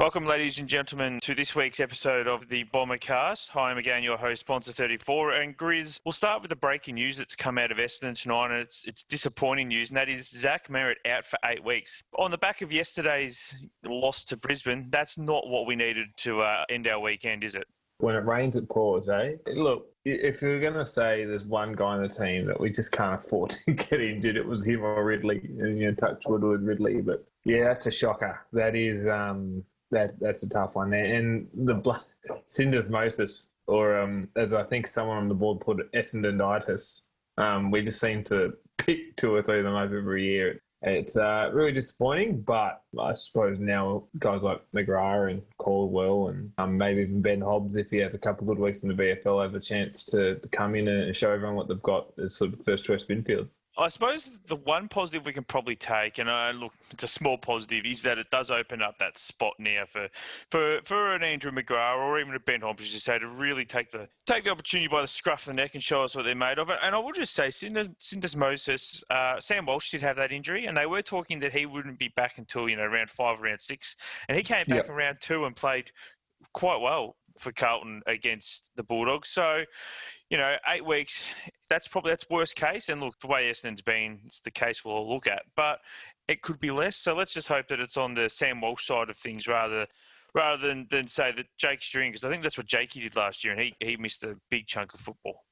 Welcome, ladies and gentlemen, to this week's episode of the Bombercast. Hi, I'm again your host, Sponsor34, and Grizz. We'll start with the breaking news that's come out of Essendon tonight, and it's disappointing news, and that is Zach Merritt out for 8 weeks. On the back of yesterday's loss to Brisbane, that's not what we needed to end our weekend, is it? When it rains, it pours, eh? Look, if you're going to say there's one guy on the team that we just can't afford to get injured, it was him or Ridley. And, touch wood with Ridley. But, yeah, that's a shocker. That is... That's a tough one there. And the syndesmosis, or as I think someone on the board put it, Essendonitis. We just seem to pick 2 or 3 of them up every year. It's really disappointing, but I suppose now guys like McGrath and Caldwell and maybe even Ben Hobbs, if he has a couple of good weeks in the VFL, have a chance to come in and show everyone what they've got as sort of first choice midfield. I suppose the one positive we can probably take, and look, it's a small positive, is that it does open up that spot now for an Andrew McGrath or even a Ben Hobbs, as you say, to really take the opportunity by the scruff of the neck and show us what they're made of. And I will just say, syndesmosis, Sam Walsh did have that injury, and they were talking that he wouldn't be back until round 5, round 6, and he came back in round 2 and played quite well for Carlton against the Bulldogs. So, 8 weeks, that's worst case. And look, the way Essendon's been, it's the case we'll all look at. But it could be less. So let's just hope that it's on the Sam Walsh side of things rather than say that Jake's String, because I think that's what Jakey did last year, and he missed a big chunk of football.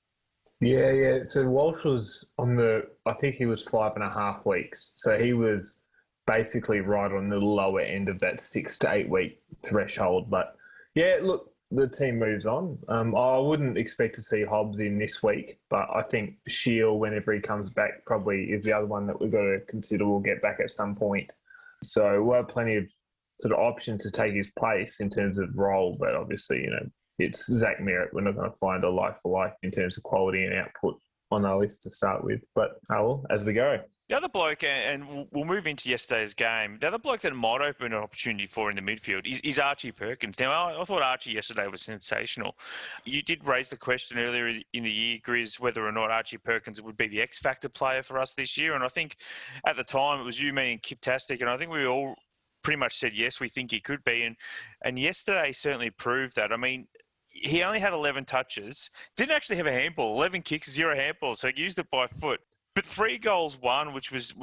Yeah. So Walsh was I think he was 5.5 weeks. So he was basically right on the lower end of that 6 to 8 week threshold. But yeah, look, the team moves on. I wouldn't expect to see Hobbs in this week, but I think Shield, whenever he comes back, probably is the other one that we've got to consider will get back at some point. So we'll have plenty of sort of options to take his place in terms of role, but obviously, it's Zach Merritt. We're not going to find a like for like in terms of quality and output on our list to start with, but as we go. The other bloke, and we'll move into yesterday's game, the other bloke that might open an opportunity for in the midfield is Archie Perkins. Now, I thought Archie yesterday was sensational. You did raise the question earlier in the year, Grizz, whether or not Archie Perkins would be the X-Factor player for us this year. And I think at the time it was you, me and Kiptastic, and I think we all pretty much said, yes, we think he could be. And yesterday certainly proved that. I mean, he only had 11 touches, didn't actually have a handball, 11 kicks, 0 handballs, so he used it by foot. But 3 goals won, which was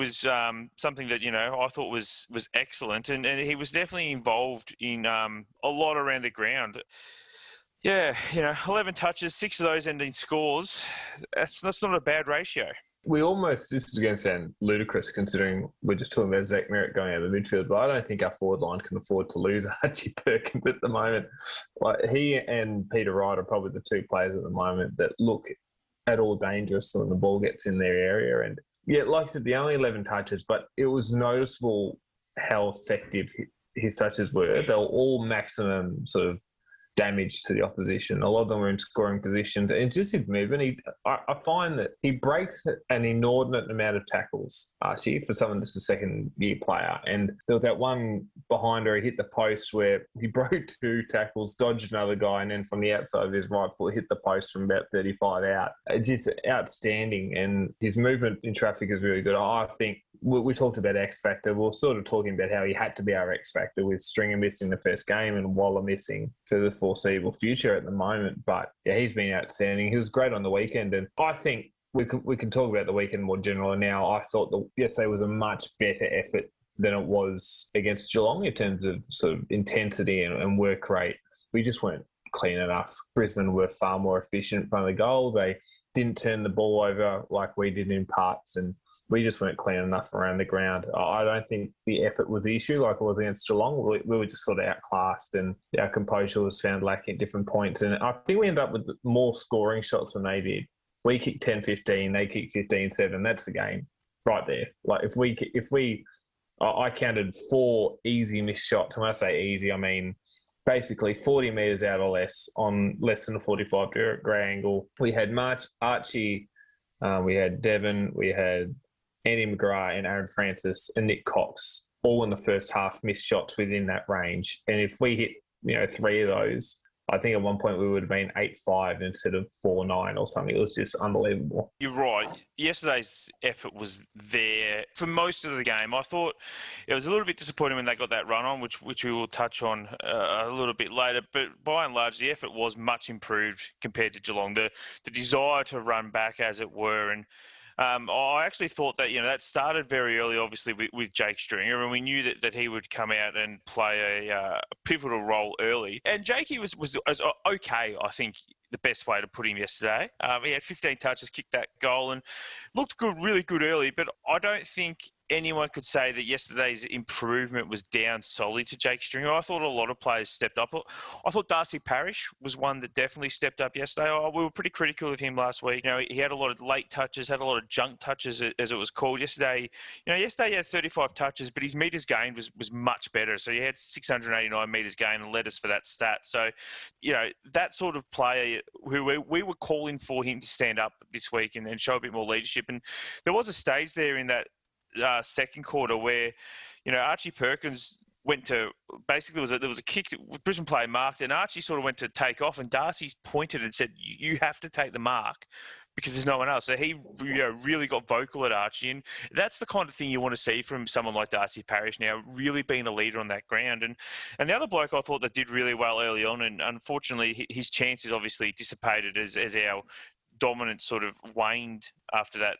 something that, I thought was excellent. And he was definitely involved in a lot around the ground. Yeah, 11 touches, 6 of those ending scores. That's not a bad ratio. This is going to sound ludicrous considering we're just talking about Zach Merritt going out of the midfield, but I don't think our forward line can afford to lose Archie Perkins at the moment. Like, he and Peter Wright are probably the 2 players at the moment that look at all dangerous when the ball gets in their area. And yeah, like I said, the only 11 touches, but it was noticeable how effective his touches were. They were all maximum sort of damage to the opposition. A lot of them were in scoring positions. And just his movement, I find that he breaks an inordinate amount of tackles, Archie, for someone that's a second-year player. And there was that one behind her, he hit the post where he broke 2 tackles, dodged another guy, and then from the outside of his right foot, hit the post from about 35 out. Just outstanding. And his movement in traffic is really good. I think we talked about X Factor. We were sort of talking about how he had to be our X Factor with Stringer missing the first game and Waller missing for the foreseeable future at the moment. But yeah, he's been outstanding. He was great on the weekend, and I think we can talk about the weekend more generally now. I thought yesterday was a much better effort than it was against Geelong in terms of sort of intensity and work rate. We just weren't clean enough. Brisbane were far more efficient from the goal. They didn't turn the ball over like we did in parts, and we just weren't clean enough around the ground. I don't think the effort was the issue like it was against Geelong. We were just sort of outclassed, and our composure was found lacking at different points. And I think we ended up with more scoring shots than they did. We kicked 10-15, they kicked 15-7. That's the game right there. Like I counted 4 easy missed shots. And when I say easy, I mean basically 40 metres out or less on less than a 45-degree angle. We had Archie, we had Devon, we had Andy McGrath and Aaron Francis and Nick Cox, all in the first half missed shots within that range. And if we hit, 3 of those, I think at one point we would have been 8-5 instead of 4-9 or something. It was just unbelievable. You're right. Yesterday's effort was there for most of the game. I thought it was a little bit disappointing when they got that run on, which we will touch on a little bit later. But by and large, the effort was much improved compared to Geelong. The desire to run back, as it were, and I actually thought that that started very early, obviously with Jake Stringer, and we knew that he would come out and play a pivotal role early. And Jakey was okay, I think. The best way to put him yesterday. He had 15 touches, kicked that goal, and looked good, really good early. But I don't think anyone could say that yesterday's improvement was down solely to Jake Stringer. I thought a lot of players stepped up. I thought Darcy Parish was one that definitely stepped up yesterday. We were pretty critical of him last week. He had a lot of late touches, had a lot of junk touches, as it was called. Yesterday he had 35 touches, but his metres gained was much better. So he had 689 metres gained and led us for that stat. So, that sort of player who we were calling for him to stand up this week and show a bit more leadership. And there was a stage there in that second quarter where, Archie Perkins went to basically there was a kick that Brisbane player marked, and Archie sort of went to take off, and Darcy pointed and said, "You have to take the mark." Because there's no one else. So he really got vocal at Archie. And that's the kind of thing you want to see from someone like Darcy Parish now, really being a leader on that ground. And the other bloke I thought that did really well early on, and unfortunately his chances obviously dissipated as our dominance sort of waned after that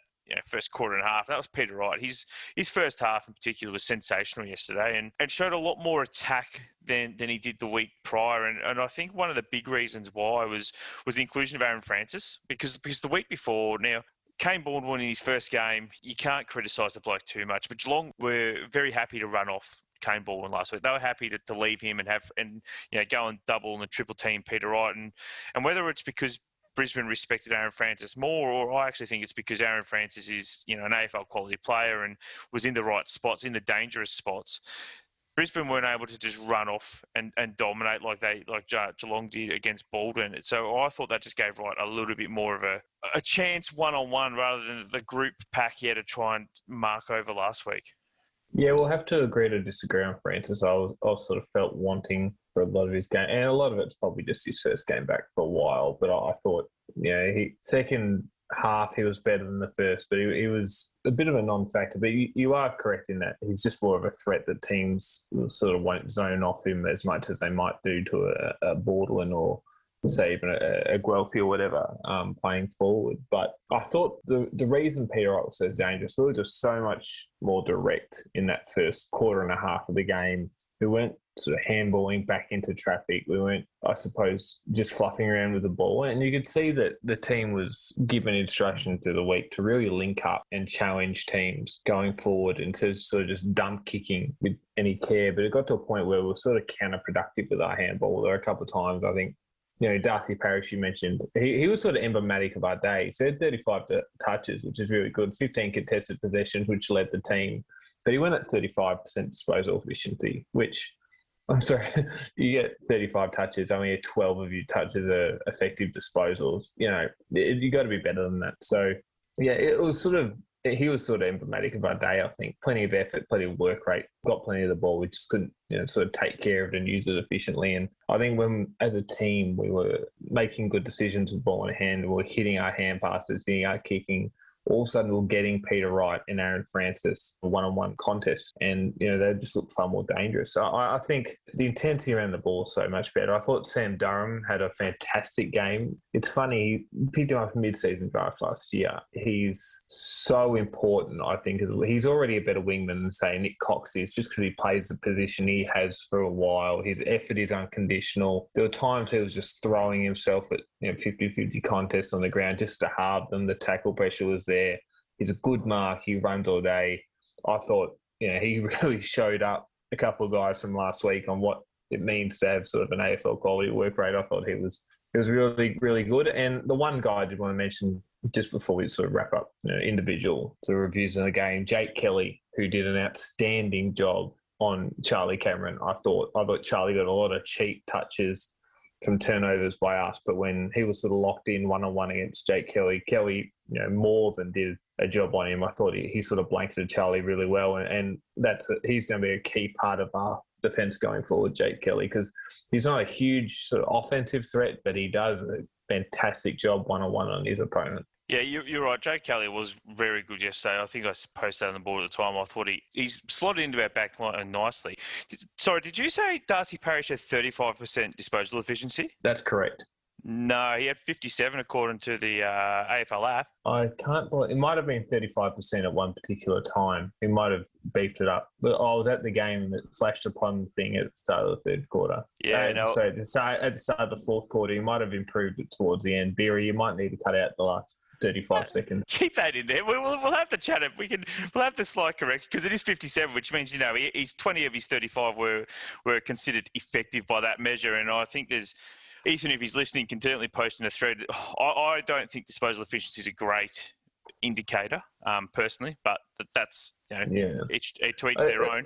first quarter and a half. That was Peter Wright. His first half in particular was sensational yesterday and showed a lot more attack than he did the week prior. And I think one of the big reasons why was the inclusion of Aaron Francis, because the week before, now, Kane Baldwin in his first game, you can't criticise the bloke too much, but Geelong were very happy to run off Kane Baldwin last week. They were happy to leave him and go and double and triple team Peter Wright. And whether it's because Brisbane respected Aaron Francis more, or I actually think it's because Aaron Francis is, an AFL quality player and was in the right spots, in the dangerous spots. Brisbane weren't able to just run off and dominate like Geelong did against Baldwin. So I thought that just gave Wright a little bit more of a chance one-on-one rather than the group pack he had to try and mark over last week. Yeah, we'll have to agree to disagree on Francis. I sort of felt wanting for a lot of his game, and a lot of it's probably just his first game back for a while. But I thought, second half he was better than the first, but he was a bit of a non-factor. But you are correct in that he's just more of a threat that teams sort of won't zone off him as much as they might do to a Baldwin or say even a Guelphy or whatever playing forward. But I thought the reason Peter Wright was so dangerous was just so much more direct in that first quarter and a half of the game. We weren't sort of handballing back into traffic. We weren't, I suppose, just fluffing around with the ball. And you could see that the team was given instruction through the week to really link up and challenge teams going forward instead of sort of just dump kicking with any care. But it got to a point where we were sort of counterproductive with our handball. There were a couple of times, I think, Darcy Parish, you mentioned, he was sort of emblematic of our day. So he had 35 touches, which is really good, 15 contested possessions, which led the team. But he went at 35% disposal efficiency, which, I'm sorry, you get 35 touches, only 12 of your touches are effective disposals. You got to be better than that. So, yeah, he was sort of emblematic of our day, I think. Plenty of effort, plenty of work rate, got plenty of the ball. We just couldn't, sort of take care of it and use it efficiently. And I think when, as a team, we were making good decisions with ball in hand, we were hitting our hand passes, hitting our kicking, all of a sudden we're getting Peter Wright and Aaron Francis one-on-one contest, and they just look far more dangerous. So I think the intensity around the ball is so much better. I thought Sam Durham had a fantastic game. It's funny, he picked him up mid-season draft last year. He's so important, I think. He's already a better wingman than, say, Nick Cox is, just because he plays the position he has for a while. His effort is unconditional. There were times he was just throwing himself at 50-50 contests on the ground just to halve them. The tackle pressure was there. He's a good mark. He runs all day. I thought, he really showed up a couple of guys from last week on what it means to have sort of an AFL quality work rate. I thought he was really, really good. And the one guy I did want to mention just before we sort of wrap up, individual sort of reviews in the game, Jake Kelly, who did an outstanding job on Charlie Cameron. I thought Charlie got a lot of cheap touches from turnovers by us, but when he was sort of locked in one-on-one against Jake Kelly, more than did a job on him. I thought he sort of blanketed Charlie really well, and he's going to be a key part of our defence going forward, Jake Kelly, because he's not a huge sort of offensive threat, but he does a fantastic job one-on-one on his opponent. Yeah, you're right. Jake Kelly was very good yesterday. I think I posted that on the board at the time. I thought he's slotted into our back line nicely. Sorry, did you say Darcy Parish had 35% disposal efficiency? That's correct. No, he had 57 according to the AFL app. I can't believe it. Might have been 35% at one particular time. He might have beefed it up. But I was at the game and it flashed upon the thing at the start of the third quarter. Yeah, So at the start of the fourth quarter, he might have improved it towards the end. Beery, you might need to cut out the last 35 seconds. Keep that in there. We'll have to chat it. We'll have to slide correct because it is 57, which means he's 20 of his 35 were considered effective by that measure. And I think there's Ethan, if he's listening, can certainly post in a thread. I don't think disposal efficiency is a great indicator, personally, but that's each to each their own.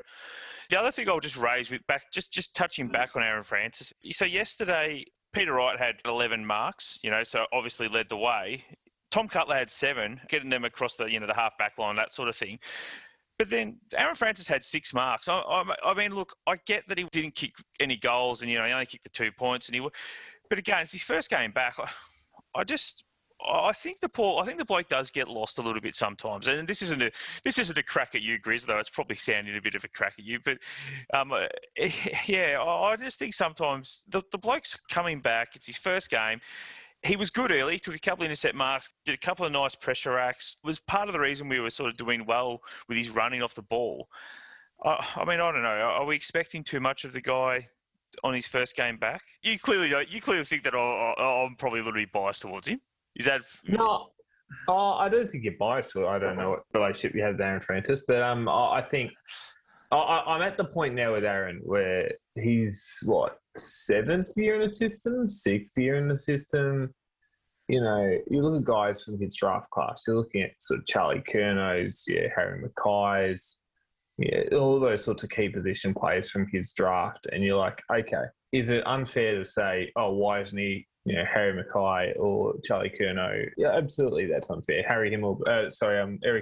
The other thing I'll just raise just touching back on Aaron Francis. So yesterday, Peter Wright had 11 marks, so obviously led the way. Tom Cutler had 7, getting them across the the half back line, that sort of thing. But then Aaron Francis had 6 marks. I mean, look, I get that he didn't kick any goals, and he only kicked the 2 points, but again, it's his first game back. I think the bloke does get lost a little bit sometimes. And this isn't a crack at you, Grizz, though it's probably sounding a bit of a crack at you. But I just think sometimes the bloke's coming back. It's his first game. He was good early, took a couple of intercept marks, did a couple of nice pressure acts, was part of the reason we were sort of doing well with his running off the ball. I mean, I don't know. Are we expecting too much of the guy on his first game back? You clearly think that I'm probably a little bit biased towards him. Is that... No, I don't think you're biased. I don't know what relationship you have with Aaron Francis, but I think I'm at the point now with Aaron where he's, 7th year in the system, 6th year in the system. You look at guys from his draft class. You're looking at sort of Charlie Curnow's, Harry Mackay's, all those sorts of key position players from his draft. And you're like, okay, is it unfair to say, oh, why isn't he, Harry Mackay or Charlie Curnow? Yeah, absolutely, that's unfair. Eric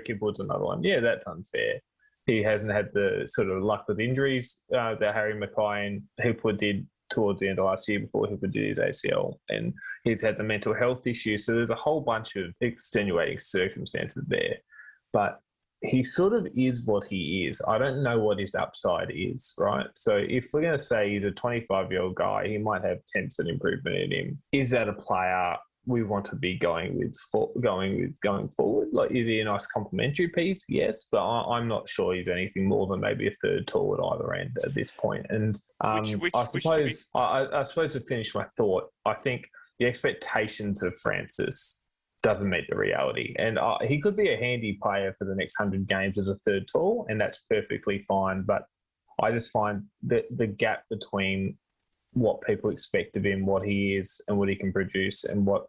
Hipwood's another one. Yeah, that's unfair. He hasn't had the sort of luck with injuries that Harry Mackay and Hipwood did towards the end of last year before Hipwood did his ACL, and he's had the mental health issues. So there's a whole bunch of extenuating circumstances there. But he sort of is what he is. I don't know what his upside is, right? So if we're going to say he's a 25-year-old guy, he might have 10% improvement in him. Is that a player we want to be going forward? Like, is he a nice complementary piece? Yes, but I'm not sure he's anything more than maybe a third tall at either end at this point. And I suppose to finish my thought, I think the expectations of Francis doesn't meet the reality. And he could be a handy player for the next 100 games as a third tall, and that's perfectly fine. But I just find that the gap between what people expect of him, what he is, and what he can produce, and what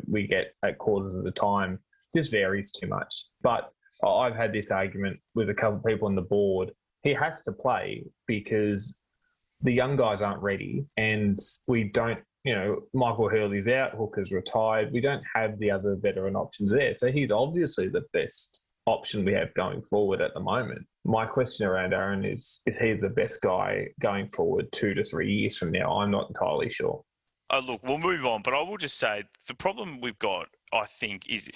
we get at quarters of the time just varies too much. But I've had this argument with a couple of people on the board. He has to play because the young guys aren't ready, and we don't. Michael Hurley's out, Hooker's retired. We don't have the other veteran options there. So he's obviously the best option we have going forward at the moment. My question around Aaron is he the best guy going forward 2 to 3 years from now? I'm not entirely sure. Look, we'll move on, but I will just say the problem we've got, I think, is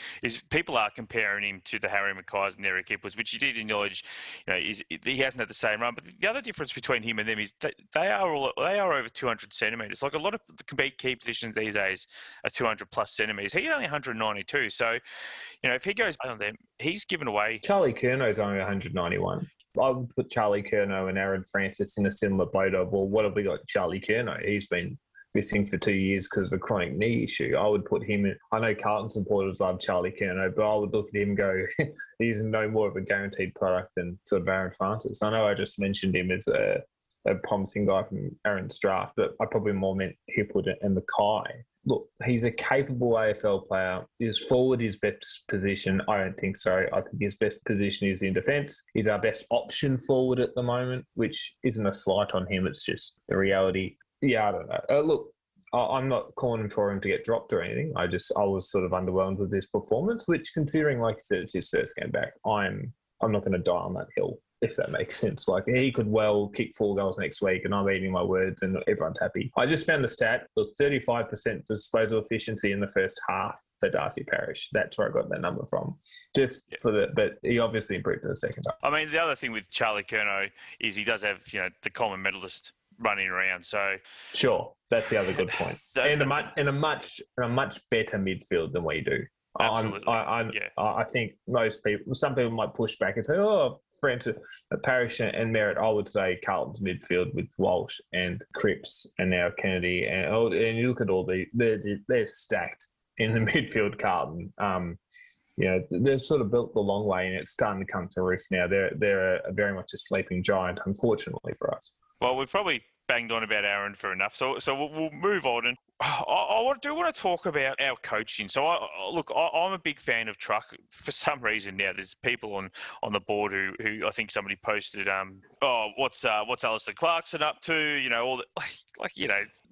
people are comparing him to the Harry Mackays and Eric Hipwoods, which you did acknowledge, he hasn't had the same run. But the other difference between him and them is they are over 200 centimetres. Like a lot of the key positions these days are 200 plus centimetres. He's only 192. So, if he goes on them, he's given away. Charlie Curnow's only 191. I would put Charlie Curnow and Aaron Francis in a similar boat of, well, what have we got Charlie Curnow? He's been missing for 2 years because of a chronic knee issue. I would put him in. I know Carlton supporters love Charlie Curnow, but I would look at him and go, he's no more of a guaranteed product than sort of Aaron Francis. I know I just mentioned him as a promising guy from Aaron's draft, but I probably more meant Hipwood and Mackay. Look, he's a capable AFL player. Is forward his best position? I don't think so. I think his best position is in defence. He's our best option forward at the moment, which isn't a slight on him. It's just the reality. Yeah, I don't know. Look, I'm not calling for him to get dropped or anything. I was sort of underwhelmed with his performance, which, considering, like I said, it's his first game back, I'm not going to die on that hill. if that makes sense. Like, he could well kick 4 goals next week and I'm eating my words and everyone's happy. I just found the stat. It was 35% disposal efficiency in the first half for Darcy Parish. That's where I got that number from. But he obviously improved in the second half. I mean, the other thing with Charlie Curnow is he does have, the Coleman medalist running around. So sure, that's the other good point. And a much better midfield than we do. Absolutely. I think some people might push back and say, for instance, Parish and Merritt, I would say Carlton's midfield with Walsh and Cripps and now Kennedy. And you look at all they're stacked in the midfield, Carlton. They're sort of built the long way and it's starting to come to roost now. They're very much a sleeping giant, unfortunately for us. Well, we've probably banged on about Aaron for enough, so we'll move on. And I do want to talk about our coaching. So I'm a big fan of Truck. For some reason now, there's people on the board who I think somebody posted, what's Alistair Clarkson up to? All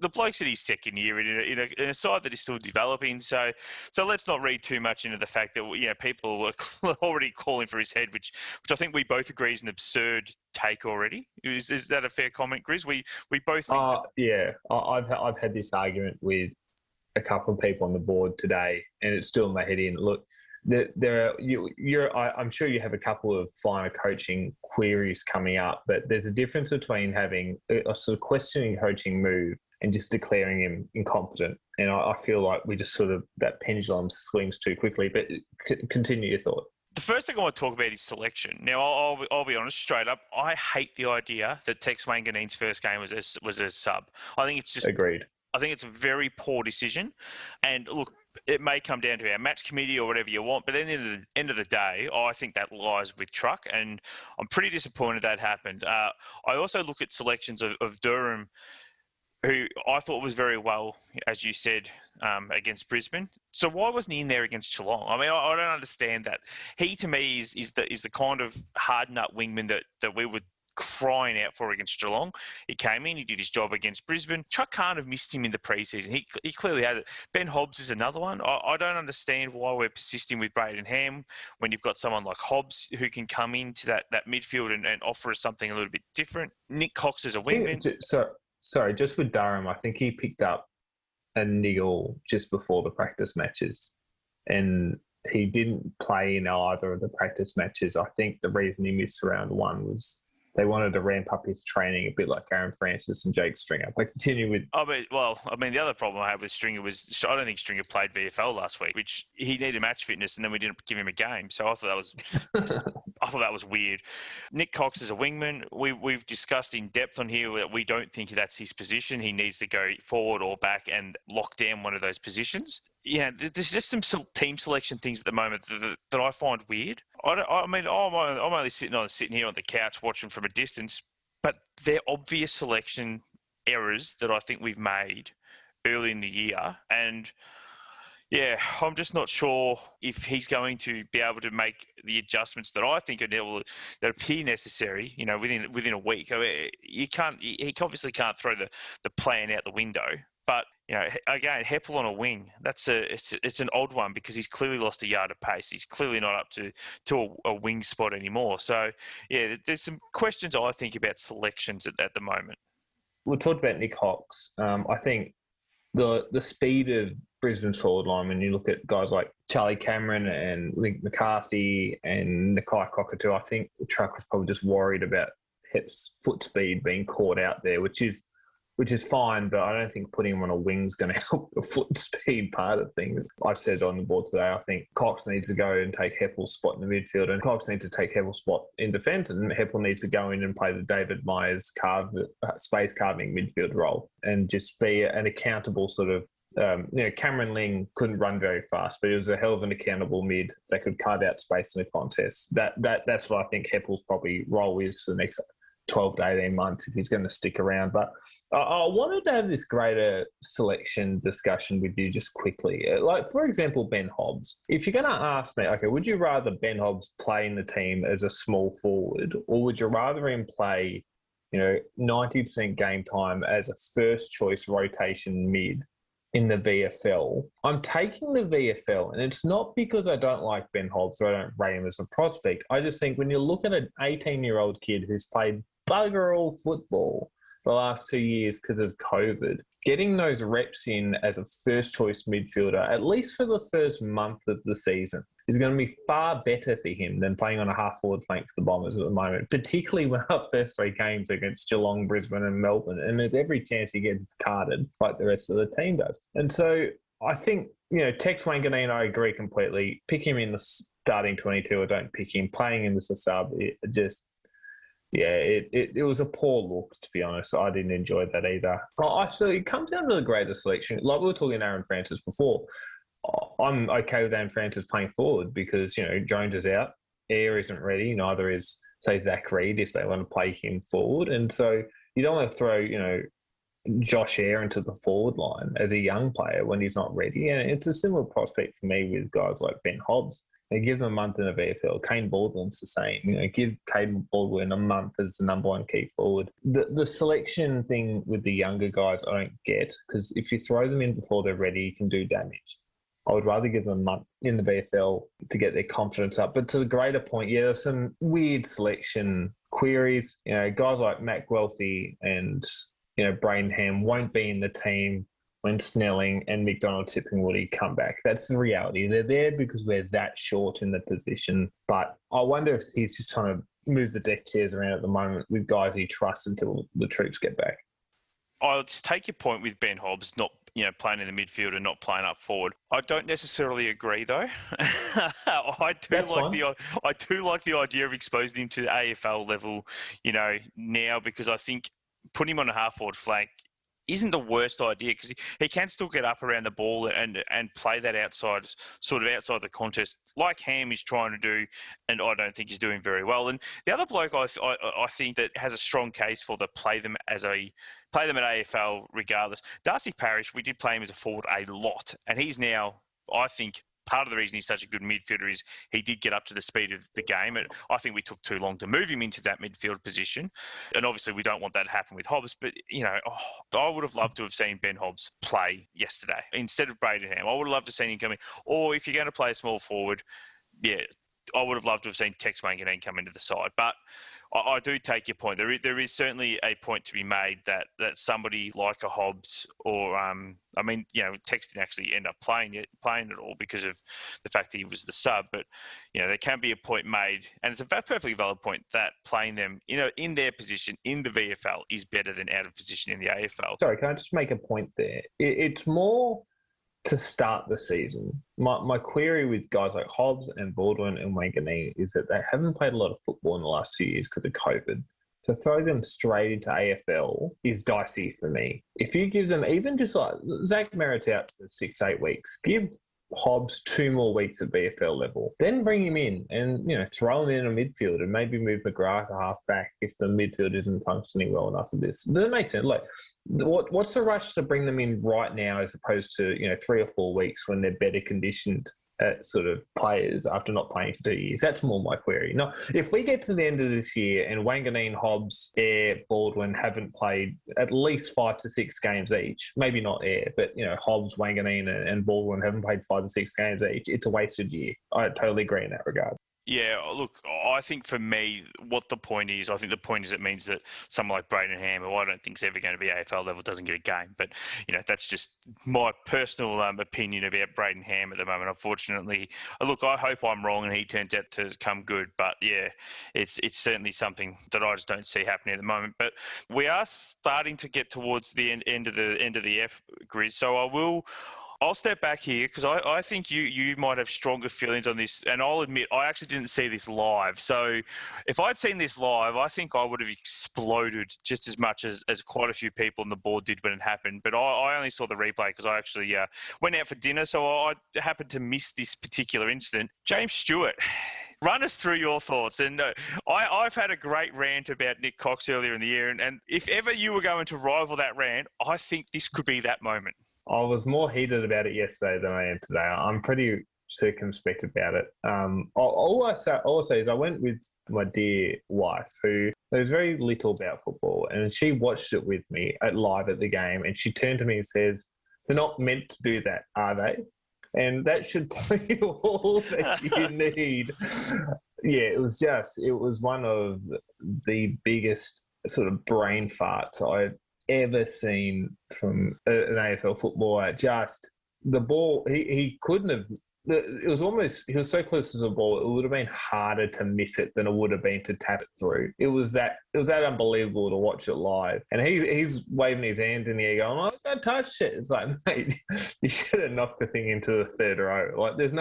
the bloke's in his second year in a side that is still developing. So let's not read too much into the fact that people are already calling for his head, which I think we both agree is an absurd take already. Is that a fair comment, Grizz? We both think yeah. I've had this argument with a couple of people on the board today, and it's still in my head. Look, I'm sure you have a couple of finer coaching queries coming up, but there's a difference between having a sort of questioning coaching move and just declaring him incompetent. And I feel like we just sort of, that pendulum swings too quickly. But continue your thought. The first thing I want to talk about is selection. Now, I'll be honest, straight up, I hate the idea that Tex Wanganeen's first game was a sub. I think it's just agreed. I think it's a very poor decision. And look, it may come down to our match committee or whatever you want, but at the end of the day, I think that lies with Truck, and I'm pretty disappointed that happened. I also look at selections of Durham, who I thought was very well, as you said, against Brisbane. So why wasn't he in there against Geelong? I mean, I don't understand that. He, to me, is the kind of hard-nut wingman that we would crying out for against Geelong. He came in, he did his job against Brisbane. Chuck can't have missed him in the preseason. He clearly had it. Ben Hobbs is another one. I don't understand why we're persisting with Braden Ham when you've got someone like Hobbs who can come into that midfield and offer us something a little bit different. Nick Cox is a wingman. Sorry, just with Durham, I think he picked up a niggle just before the practice matches, and he didn't play in either of the practice matches. I think the reason he missed round one was they wanted to ramp up his training a bit like Aaron Francis and Jake Stringer. But continue with... the other problem I had with Stringer was I don't think Stringer played VFL last week, which he needed match fitness, and then we didn't give him a game. So I thought that was weird. Nick Cox is a wingman. We've discussed in depth on here that we don't think that's his position. He needs to go forward or back and lock down one of those positions. Yeah, there's just some team selection things at the moment that I find weird. I'm only sitting here on the couch watching from a distance, but they're obvious selection errors that I think we've made early in the year. And yeah, I'm just not sure if he's going to be able to make the adjustments that I think that appear necessary, within a week. I mean, he obviously can't throw the plan out the window. But again, Heppel on a wing, it's an odd one because he's clearly lost a yard of pace. He's clearly not up to a wing spot anymore. So yeah, there's some questions I think about selections at the moment. We talked about Nick Cox. I think the speed of Brisbane's forward line, when you look at guys like Charlie Cameron and Link McCarthy and Nakai Cockatoo, I think the Truck was probably just worried about Hep's foot speed being caught out there, which is fine, but I don't think putting him on a wing is going to help the foot speed part of things. I've said on the board today, I think Cox needs to go and take Heppel's spot in the midfield, and Cox needs to take Heppel's spot in defence, and Heppel needs to go in and play the David Myers space carving midfield role and just be an accountable sort of, Cameron Ling couldn't run very fast, but he was a hell of an accountable mid that could carve out space in a contest. That's what I think Heppel's probably role is for the next 12 to 18 months if he's going to stick around. But I wanted to have this greater selection discussion with you just quickly. Like, for example, Ben Hobbs. If you're going to ask me, okay, would you rather Ben Hobbs play in the team as a small forward, or would you rather him play, 90% game time as a first choice rotation mid in the VFL. I'm taking the VFL, and it's not because I don't like Ben Hobbs or I don't rate him as a prospect. I just think when you look at an 18-year-old kid who's played bugger all football the last 2 years because of COVID, getting those reps in as a first-choice midfielder, at least for the first month of the season, is going to be far better for him than playing on a half-forward flank for the Bombers at the moment, particularly when our first 3 games against Geelong, Brisbane and Melbourne, and there's every chance he gets carded like the rest of the team does. And so I think, Tex Wanganeen, I agree completely. Pick him in the starting 22 or don't pick him. Playing him as a sub, it was a poor look, to be honest. I didn't enjoy that either. So it comes down to the greater selection. Like we were talking Aaron Francis before. I'm okay with Aaron Francis playing forward because, Jones is out. Eyre isn't ready. Neither is, say, Zach Reid if they want to play him forward. And so you don't want to throw, Josh Eyre into the forward line as a young player when he's not ready. And it's a similar prospect for me with guys like Ben Hobbs. Give them a month in the VFL. Kane Baldwin's the same. Give Kane Baldwin a month as the number 1 key forward. The selection thing with the younger guys I don't get, because if you throw them in before they're ready, you can do damage. I would rather give them a month in the VFL to get their confidence up. But to the greater point, there's some weird selection queries. Guys like Matt Guelphy and, Braden Ham won't be in the team when Snelling and McDonald Tippingwoody come back. That's the reality. They're there because we're that short in the position. But I wonder if he's just trying to move the deck chairs around at the moment with guys he trusts until the troops get back. I'll just take your point with Ben Hobbs not playing in the midfield and not playing up forward. I don't necessarily agree though. I do like the idea of exposing him to the AFL level, now, because I think putting him on a half forward flank isn't the worst idea because he can still get up around the ball and play that outside the contest like Ham is trying to do, and I don't think he's doing very well. And the other bloke I think that has a strong case for play them at AFL regardless. Darcy Parish, we did play him as a forward a lot, and he's now, I think, part of the reason he's such a good midfielder is he did get up to the speed of the game. And I think we took too long to move him into that midfield position. And obviously we don't want that to happen with Hobbs. But, I would have loved to have seen Ben Hobbs play yesterday instead of Braden Ham. I would have loved to have seen him come in. Or if you're going to play a small forward, I would have loved to have seen Tex Wanganeen come into the side. But I do take your point. There is certainly a point to be made that somebody like a Hobbs or, Tex didn't actually end up playing it all because of the fact that he was the sub. But, there can be a point made, and it's a perfectly valid point, that playing them, in their position in the VFL is better than out of position in the AFL. Sorry, can I just make a point there? It's more to start the season. My query with guys like Hobbs and Baldwin and Wanganeen is that they haven't played a lot of football in the last 2 years because of COVID. To throw them straight into AFL is dicey for me. If you give them even just like Zach Merritt's out for 6 to 8 weeks, give Hobbs 2 more weeks at VFL level, then bring him in and throw him in a midfield and maybe move McGrath to half back if the midfield isn't functioning well enough for this. Does it make sense? Like, what's the rush to bring them in right now as opposed to 3 or 4 weeks when they're better conditioned sort of players after not playing for 2 years? That's more my query. No, if we get to the end of this year and Wanganeen, Hobbs, Eyre, Baldwin haven't played at least 5 to 6 games each, maybe not Eyre, but Hobbs, Wanganeen and Baldwin haven't played 5 to 6 games each, it's a wasted year. I totally agree in that regard. Yeah, look, I think for me, what the point is, I think the point is it means that someone like Braden Ham, who I don't think is ever going to be AFL level, doesn't get a game. But, that's just my personal opinion about Braden Ham at the moment. Unfortunately, look, I hope I'm wrong and he turns out to come good. But, yeah, it's certainly something that I just don't see happening at the moment. But we are starting to get towards the end of the F grid. So I'll step back here because I think you might have stronger feelings on this. And I'll admit, I actually didn't see this live. So if I'd seen this live, I think I would have exploded just as much as quite a few people on the board did when it happened. But I only saw the replay because I actually went out for dinner. So I happened to miss this particular incident. James Stewart, run us through your thoughts. And I've had a great rant about Nick Cox earlier in the year. And if ever you were going to rival that rant, I think this could be that moment. I was more heated about it yesterday than I am today. I'm pretty circumspect about it. All I say is I went with my dear wife who knows very little about football, and she watched it with me live at the game, and she turned to me and says, They're not meant to do that, are they? And that should tell you all that you need. Yeah, it was one of the biggest sort of brain farts I've ever seen from an AFL footballer. Just the ball, he couldn't have. It was almost, he was so close to the ball, it would have been harder to miss it than it would have been to tap it through. It was that unbelievable to watch it live. And he's waving his hands in the air going, "Oh, I touched it." It's like, mate, you should have knocked the thing into the third row. Like, there's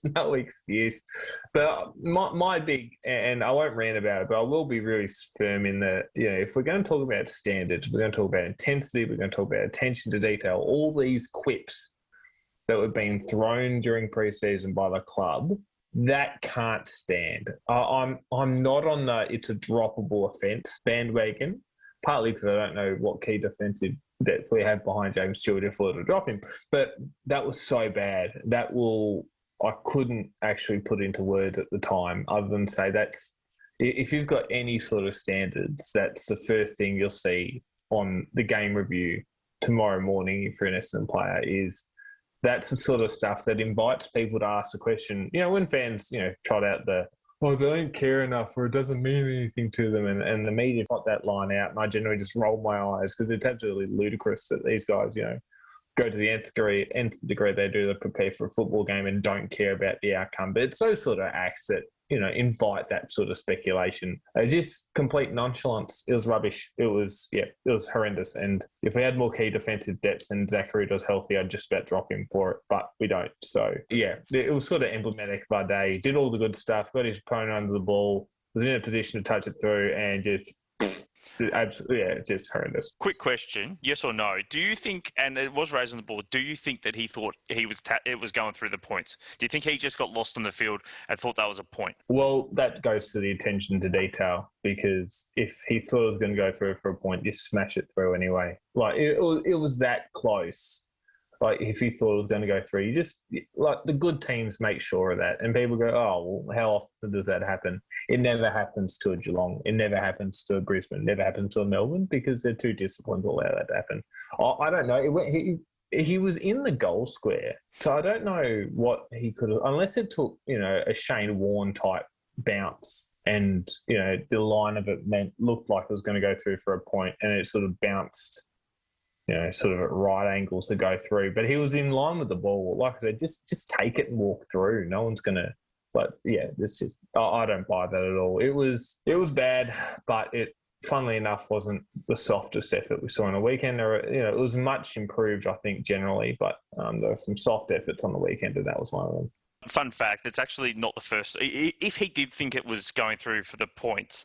no excuse. But my big, and I won't rant about it, but I will be really firm in that, if we're going to talk about standards, we're going to talk about intensity, we're going to talk about attention to detail, all these quips that were being thrown during preseason by the club, that can't stand. I'm not on the it's a droppable offence bandwagon, partly because I don't know what key defensive depth we have behind James Stewart if we were to drop him. But that was so bad. I couldn't actually put into words at the time other than say that's, if you've got any sort of standards, that's the first thing you'll see on the game review tomorrow morning if you're an Essendon player is that's the sort of stuff that invites people to ask the question. When fans, trot out they don't care enough or it doesn't mean anything to them. And the media got that line out and I generally just roll my eyes because it's absolutely ludicrous that these guys, go to the nth degree they do to prepare for a football game and don't care about the outcome. But it's those sort of acts that, invite that sort of speculation. Just complete nonchalance. It was rubbish. It was horrendous. And if we had more key defensive depth and Zachary was healthy, I'd just about drop him for it, but we don't. So, yeah, it was sort of emblematic of our day. Did all the good stuff, got his opponent under the ball, was in a position to touch it through and just... Absolutely, yeah, it's just horrendous. Quick question, yes or no? Do you think, and it was raised on the board, do you think that he thought it was going through the points? Do you think he just got lost on the field and thought that was a point? Well, that goes to the attention to detail because if he thought it was going to go through for a point, just smash it through anyway. Like, it was that close. Like, if he thought it was going to go through, you just, like, the good teams make sure of that. And people go, oh, well, how often does that happen? It never happens to a Geelong. It never happens to a Brisbane. It never happens to a Melbourne because they're too disciplined to allow that to happen. I don't know. He was in the goal square. So I don't know what he could have, unless it took, a Shane Warne type bounce and, the line of it looked like it was going to go through for a point and it sort of bounced, sort of at right angles to go through. But he was in line with the ball. Like I said, just take it and walk through. No one's going to, but yeah, it's just, I don't buy that at all. It was bad, but it, funnily enough, wasn't the softest effort we saw on the weekend. It was much improved, I think, generally, but there were some soft efforts on the weekend and that was one of them. Fun fact, it's actually not the first. If he did think it was going through for the points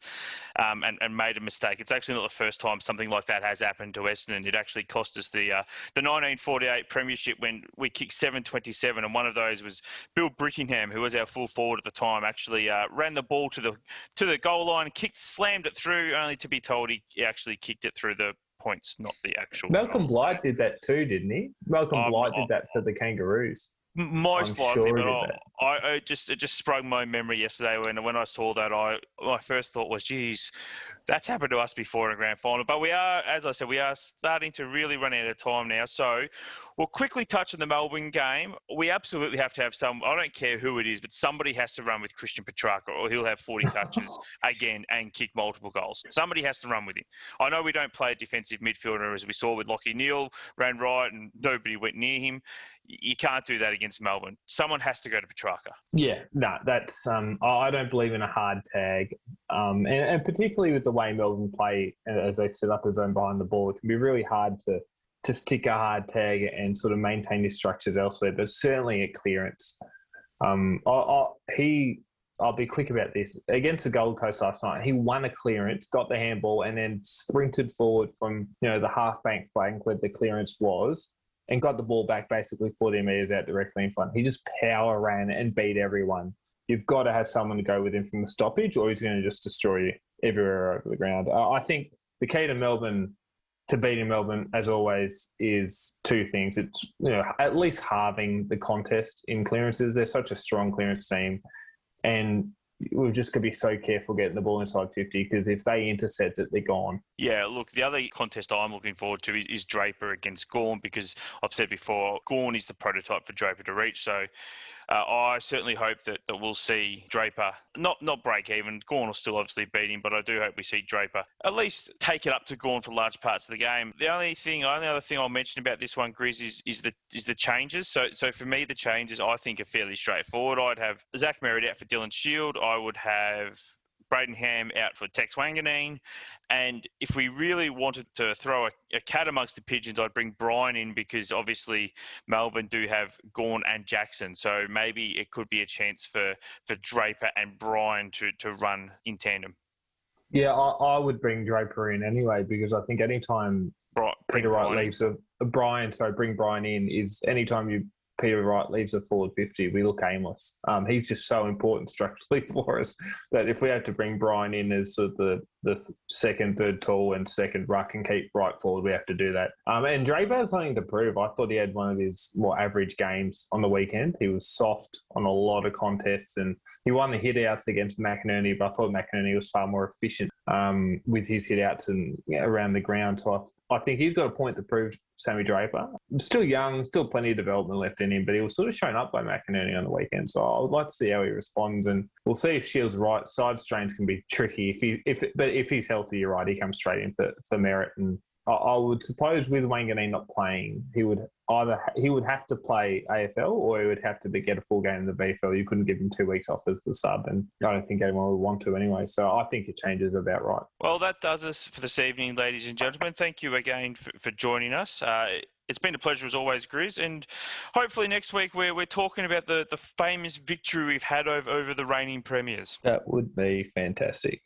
and made a mistake, it's actually not the first time something like that has happened to Essendon. It actually cost us the 1948 premiership when we kicked 7-27, and one of those was Bill Brittingham, who was our full forward at the time, actually ran the ball to the goal line, slammed it through, only to be told he actually kicked it through the points, not the actual. Malcolm Blight did that too, didn't he? Malcolm Blight did that for the Kangaroos. Most likely, but it just sprung my memory yesterday when I saw that. My first thought was, geez, that's happened to us before in a grand final. But we are, as I said, we are starting to really run out of time now. So we'll quickly touch on the Melbourne game. We absolutely have to have I don't care who it is, but somebody has to run with Christian Petrarca or he'll have 40 touches again and kick multiple goals. Somebody has to run with him. I know we don't play a defensive midfielder as we saw with Lachie Neale, ran right and nobody went near him. You can't do that against Melbourne. Someone has to go to Petrarca. Yeah, no, that's I don't believe in a hard tag, and particularly with the way Melbourne play as they set up a zone behind the ball, it can be really hard to stick a hard tag and sort of maintain your structures elsewhere. But certainly at clearance, I'll be quick about this. Against the Gold Coast last night, he won a clearance, got the handball, and then sprinted forward from the half bank flank where the clearance was, and got the ball back basically 40 metres out directly in front. He just power ran and beat everyone. You've got to have someone to go with him from the stoppage or he's going to just destroy you everywhere over the ground. I think the key to beating Melbourne, as always, is two things. It's at least halving the contest in clearances. They're such a strong clearance team. And we've just got to be so careful getting the ball inside 50 because if they intercept it, they're gone. Yeah, look, the other contest I'm looking forward to is Draper against Gawn, because I've said before, Gawn is the prototype for Draper to reach. So I certainly hope that we'll see Draper not break even. Gawn will still obviously beat him, but I do hope we see Draper at least take it up to Gawn for large parts of the game. The only other thing I'll mention about this one, Grizz, is the changes. So for me, the changes I think are fairly straightforward. I'd have Zach Merritt out for Dylan Shield. I would have Braden Ham out for Tex Wanganeen. And if we really wanted to throw a cat amongst the pigeons, I'd bring Brian in, because obviously Melbourne do have Gawn and Jackson. So maybe it could be a chance for Draper and Brian to run in tandem. Yeah, I would bring Draper in anyway, because I think anytime Peter Wright leaves bring Brian in, is anytime Peter Wright leaves a forward 50, we look aimless. He's just so important structurally for us that if we had to bring Brian in as sort of the second, third tall and second ruck and keep Wright forward, we have to do that. And Draper has something to prove. I thought he had one of his more average games on the weekend. He was soft on a lot of contests and he won the hit-outs against McInerney, but I thought McInerney was far more efficient with his hit-outs and around the ground. So I think he's got a point to prove, Sammy Draper. Still young, still plenty of development left in him, but he was sort of shown up by McInerney on the weekend. So I would like to see how he responds, and we'll see if Shields' right side strains can be tricky. But if he's healthy, you're right, he comes straight in for Merritt. And I would suppose with Wanganeen not playing, he would have to play AFL or he would have to get a full game in the VFL. You couldn't give him 2 weeks off as the sub, and I don't think anyone would want to anyway. So I think it changes about right. Well, that does us for this evening, ladies and gentlemen. Thank you again for joining us. It's been a pleasure as always, Grizz, and hopefully next week we're talking about the famous victory we've had over the reigning premiers. That would be fantastic.